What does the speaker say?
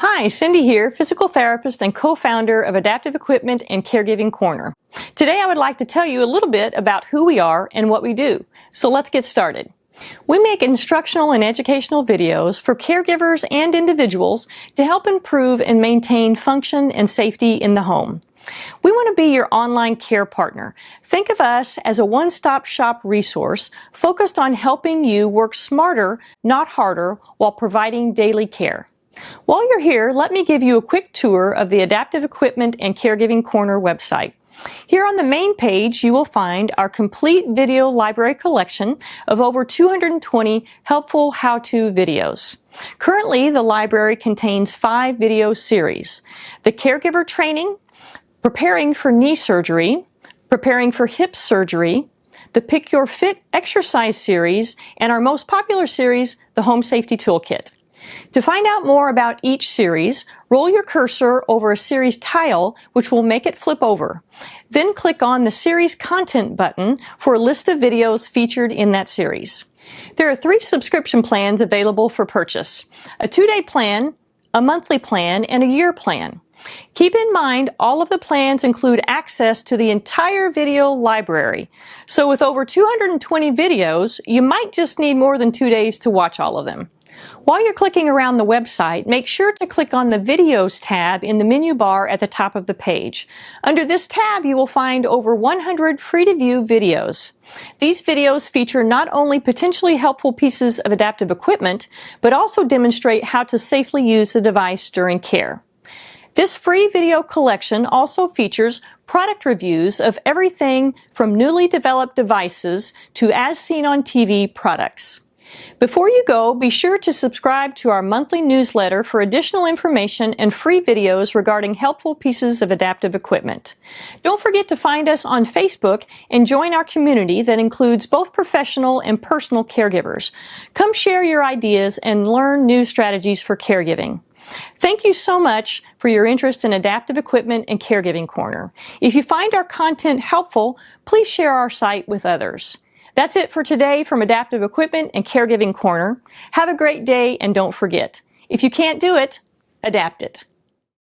Hi, Cindy here, physical therapist and co-founder of Adaptive Equipment and Caregiving Corner. Today I would like to tell you a little bit about who we are and what we do. So let's get started. We make instructional and educational videos for caregivers and individuals to help improve and maintain function and safety in the home. We want to be your online care partner. Think of us as a one-stop shop resource focused on helping you work smarter, not harder, while providing daily care. While you're here, let me give you a quick tour of the Adaptive Equipment and Caregiving Corner website. Here on the main page, you will find our complete video library collection of over 220 helpful how-to videos. Currently, the library contains 5 video series: the Caregiver Training, Preparing for Knee Surgery, Preparing for Hip Surgery, the Pick Your Fit Exercise series, and our most popular series, the Home Safety Toolkit. To find out more about each series, roll your cursor over a series tile, which will make it flip over. Then click on the Series Content button for a list of videos featured in that series. There are 3 subscription plans available for purchase: a 2-day plan, a monthly plan, and a year plan. Keep in mind, all of the plans include access to the entire video library. So with over 220 videos, you might just need more than 2 days to watch all of them. While you're clicking around the website, make sure to click on the Videos tab in the menu bar at the top of the page. Under this tab, you will find over 100 free-to-view videos. These videos feature not only potentially helpful pieces of adaptive equipment, but also demonstrate how to safely use the device during care. This free video collection also features product reviews of everything from newly developed devices to as seen on TV products. Before you go, be sure to subscribe to our monthly newsletter for additional information and free videos regarding helpful pieces of adaptive equipment. Don't forget to find us on Facebook and join our community that includes both professional and personal caregivers. Come share your ideas and learn new strategies for caregiving. Thank you so much for your interest in Adaptive Equipment and Caregiving Corner. If you find our content helpful, please share our site with others. That's it for today from Adaptive Equipment and Caregiving Corner. Have a great day, and don't forget, if you can't do it, adapt it.